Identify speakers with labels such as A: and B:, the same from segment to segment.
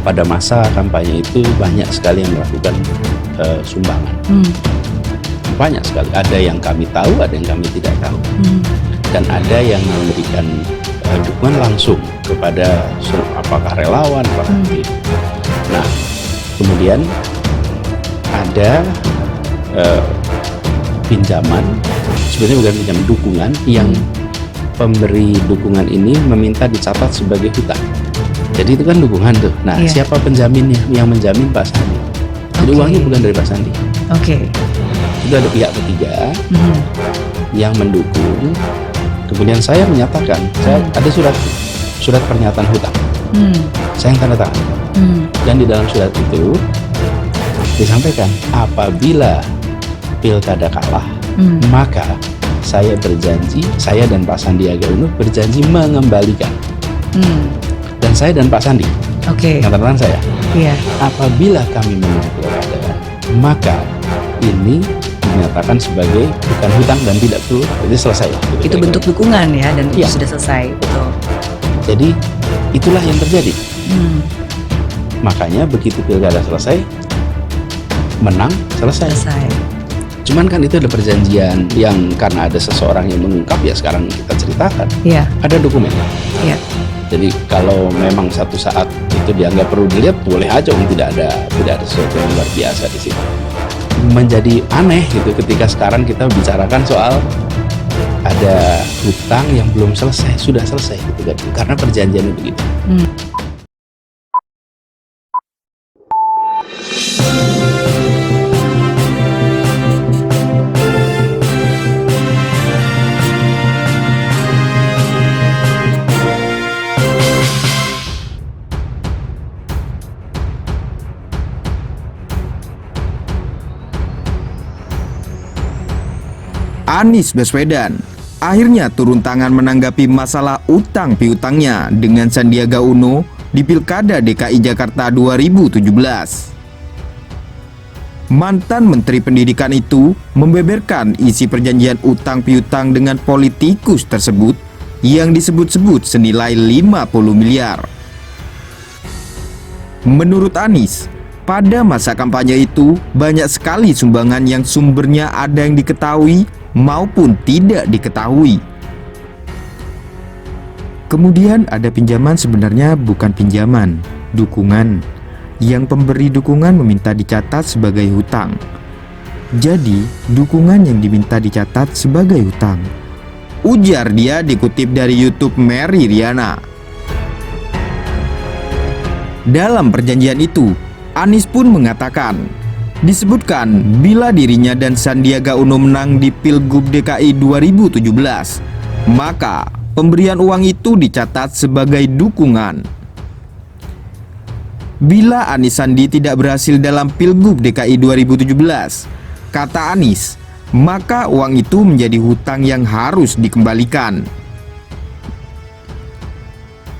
A: pada masa kampanye itu banyak sekali yang melakukan sumbangan. Banyak sekali. Ada yang kami tahu, ada yang kami tidak tahu. Dan ada yang memberikan dukungan langsung kepada apakah relawan, apakah tidak. Nah, kemudian ada pinjaman, sebenarnya bukan pinjaman, dukungan yang pemberi dukungan ini meminta dicatat sebagai hutang. Jadi itu kan dukungan tuh. Nah, siapa penjaminnya? Yang menjamin Pak Sandi. Jadi uangnya bukan dari Pak Sandi. Itu ada pihak ketiga yang mendukung. Kemudian saya menyatakan, saya ada surat pernyataan hutang. Saya yang tanda tangan. Dan di dalam surat itu disampaikan apabila pilkada kalah, maka saya berjanji, saya dan Pak Sandiaga Uno berjanji mengembalikan. Dan saya dan Pak Sandi, yang tanda tangan saya, apabila kami menang pilkada, maka ini dinyatakan sebagai bukan hutang dan tidak perlu, jadi selesai.
B: Itu bentuk dukungan ya, dan itu sudah selesai. Betul.
A: Jadi itulah yang terjadi. Makanya begitu pilkada selesai, menang, selesai. Cuman kan itu ada perjanjian yang karena ada seseorang yang mengungkap, ya sekarang kita ceritakan. Ada dokumennya. Jadi kalau memang satu saat itu dianggap perlu dilihat, boleh aja, tidak ada sesuatu yang luar biasa di situ. Menjadi aneh gitu ketika sekarang kita bicarakan soal ada hutang yang belum selesai, sudah selesai gitu kan, karena perjanjiannya begitu.
C: Anies Baswedan akhirnya turun tangan menanggapi masalah utang piutangnya dengan Sandiaga Uno di Pilkada DKI Jakarta 2017. Mantan Menteri Pendidikan itu membeberkan isi perjanjian utang piutang dengan politikus tersebut yang disebut-sebut senilai 50 miliar. Menurut Anies, pada masa kampanye itu banyak sekali sumbangan yang sumbernya ada yang diketahui maupun tidak diketahui. Kemudian ada pinjaman sebenarnya bukan pinjaman, dukungan, yang pemberi dukungan meminta dicatat sebagai hutang. Jadi, dukungan yang diminta dicatat sebagai hutang, ujar dia dikutip dari YouTube Mary Riana. Dalam perjanjian itu, Anies pun mengatakan, disebutkan bila dirinya dan Sandiaga Uno menang di Pilgub DKI 2017, maka pemberian uang itu dicatat sebagai dukungan. Bila Anies Sandi tidak berhasil dalam Pilgub DKI 2017, kata Anies, maka uang itu menjadi hutang yang harus dikembalikan.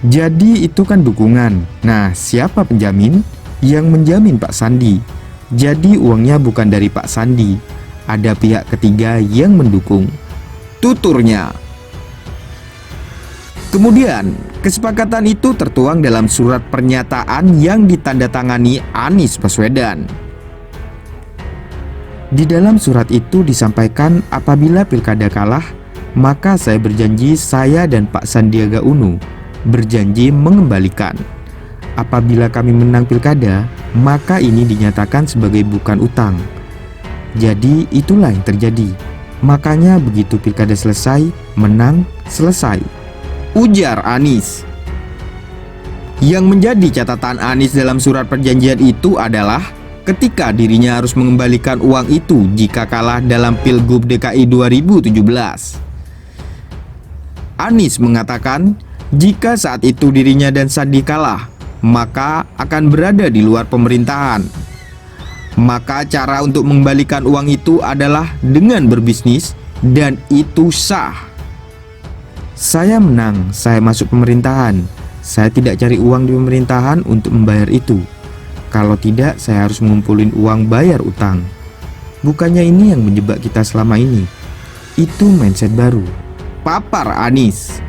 C: Jadi itu kan dukungan. Nah, siapa penjamin? Yang menjamin Pak Sandi. Jadi uangnya bukan dari Pak Sandi, ada pihak ketiga yang mendukung, tuturnya. Kemudian, kesepakatan itu tertuang dalam surat pernyataan yang ditandatangani Anies Baswedan. Di dalam surat itu disampaikan apabila pilkada kalah, maka saya berjanji, saya dan Pak Sandiaga Uno berjanji mengembalikan. Apabila kami menang pilkada, maka ini dinyatakan sebagai bukan utang. Jadi itulah yang terjadi. Makanya begitu pilkada selesai, menang, selesai, ujar Anies. Yang menjadi catatan Anies dalam surat perjanjian itu adalah ketika dirinya harus mengembalikan uang itu jika kalah dalam Pilgub DKI 2017. Anies mengatakan jika saat itu dirinya dan Sandi kalah, maka akan berada di luar pemerintahan. Maka cara untuk mengembalikan uang itu adalah dengan berbisnis, dan itu sah. Saya menang, saya masuk pemerintahan. Saya tidak cari uang di pemerintahan untuk membayar itu. Kalau tidak, saya harus mengumpulin uang bayar utang. Bukannya ini yang menjebak kita selama ini. Itu mindset baru, papar Anies.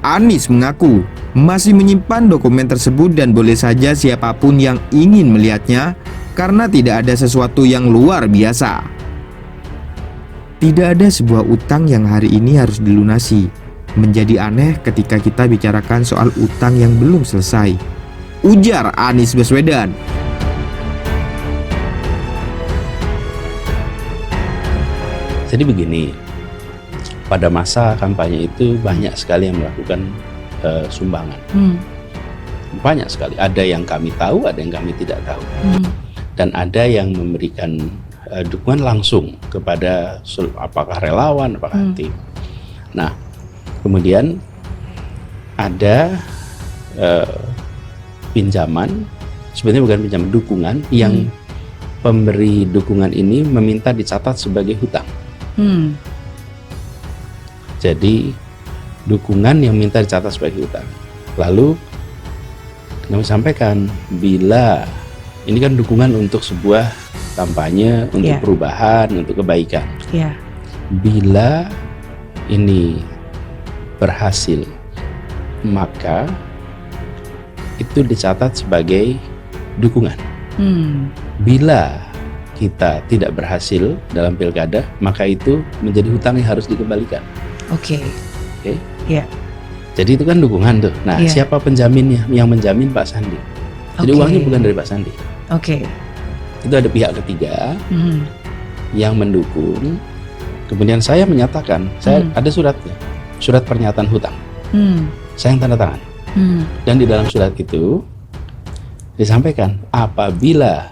C: Anies mengaku masih menyimpan dokumen tersebut dan boleh saja siapapun yang ingin melihatnya karena tidak ada sesuatu yang luar biasa. Tidak ada sebuah utang yang hari ini harus dilunasi. Menjadi aneh ketika kita bicarakan soal utang yang belum selesai, ujar Anies Baswedan.
A: Jadi begini, pada masa kampanye itu banyak sekali yang melakukan sumbangan. Banyak sekali. Ada yang kami tahu, ada yang kami tidak tahu. Dan ada yang memberikan dukungan langsung kepada apakah relawan, apakah tim. Nah, kemudian ada pinjaman, sebenarnya bukan pinjaman, dukungan yang pemberi dukungan ini meminta dicatat sebagai hutang. Jadi dukungan yang minta dicatat sebagai hutang. Lalu kami sampaikan, bila ini kan dukungan untuk sebuah kampanye, untuk perubahan, untuk kebaikan. Bila ini berhasil, maka itu dicatat sebagai dukungan. Bila kita tidak berhasil dalam pilkada, maka itu menjadi hutang yang harus dikembalikan. Oke. Jadi itu kan dukungan tuh. Nah, siapa penjaminnya? Yang menjamin Pak Sandi. Jadi uangnya bukan dari Pak Sandi. Itu ada pihak ketiga yang mendukung. Kemudian saya menyatakan, saya ada suratnya, surat pernyataan hutang. Saya yang tanda tangan. Dan di dalam surat itu disampaikan, apabila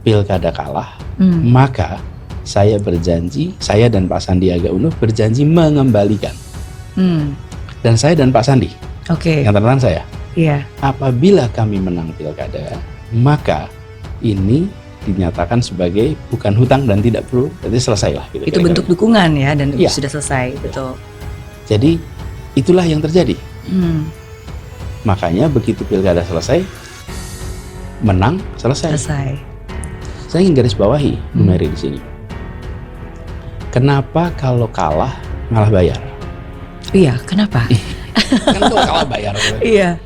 A: pilkada kalah, maka saya berjanji, saya dan Pak Sandiaga Uno berjanji mengembalikan. Dan saya dan Pak Sandi, yang tanda tangan saya, apabila kami menang pilkada, maka ini dinyatakan sebagai bukan hutang dan tidak perlu, jadi selesailah. Gitu,
B: itu bentuk dukungan ya, dan sudah selesai, betul.
A: Jadi itulah yang terjadi. Makanya begitu pilkada selesai, menang selesai. Saya ingin garis bawahi, Bu Mary, di sini. Kenapa kalau kalah malah bayar?
B: Iya, kenapa?
A: Kan kalau kalah bayar.
B: Iya.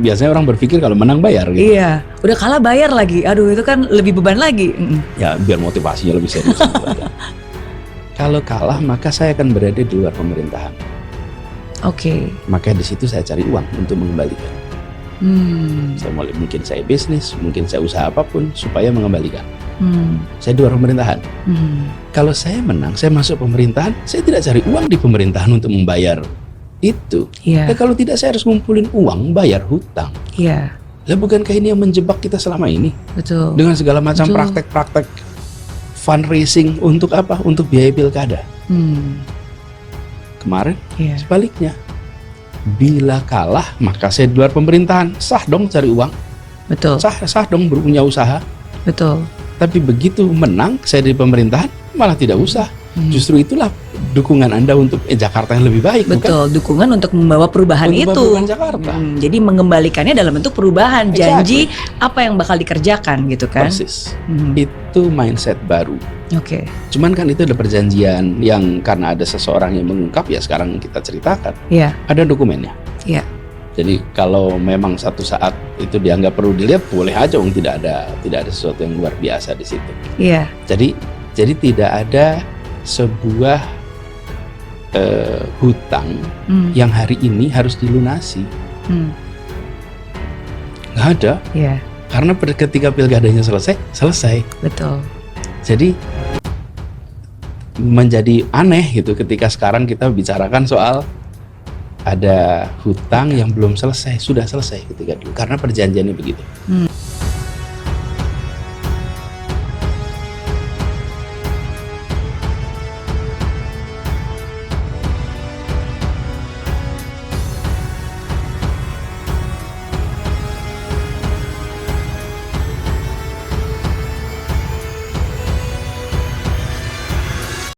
A: Biasanya orang berpikir kalau menang bayar gitu.
B: Iya, udah kalah bayar lagi. Aduh, itu kan lebih beban lagi.
A: Ya, biar motivasinya lebih serius. Kalau kalah, maka saya akan berada di luar pemerintahan. Maka di situ saya cari uang untuk mengembalikan. Mungkin saya bisnis, mungkin saya usaha apapun supaya mengembalikan. Saya di luar pemerintahan. Kalau saya menang, saya masuk pemerintahan, saya tidak cari uang di pemerintahan untuk membayar itu. Dan kalau tidak, saya harus ngumpulin uang bayar hutang. Lah, bukankah ini yang menjebak kita selama ini?
B: Betul.
A: Dengan segala macam praktek-praktek fundraising untuk apa? Untuk biaya pilkada. Kemarin sebaliknya, bila kalah maka saya di luar pemerintahan, sah dong cari uang.
B: Betul.
A: Sah dong punya usaha.
B: Betul.
A: Tapi begitu menang saya di pemerintahan malah tidak usah. Justru itulah dukungan Anda untuk Jakarta yang lebih baik.
B: Betul,
A: bukan?
B: Dukungan untuk membawa perubahan
A: untuk
B: itu.
A: Membawa Jakarta.
B: Jadi mengembalikannya dalam bentuk perubahan, janji apa yang bakal dikerjakan gitu kan.
A: Persis. Itu mindset baru. Cuman kan itu ada perjanjian yang karena ada seseorang yang mengungkap, ya sekarang kita ceritakan. Ada dokumennya. Jadi kalau memang satu saat itu dianggap perlu dilihat, boleh aja, tidak ada sesuatu yang luar biasa di situ. Jadi tidak ada sebuah hutang yang hari ini harus dilunasi. Nggak ada. Karena ketika pilkadanya selesai.
B: Betul.
A: Jadi menjadi aneh gitu ketika sekarang kita bicarakan soal ada hutang yang belum selesai, sudah selesai ketika dulu, karena perjanjiannya begitu.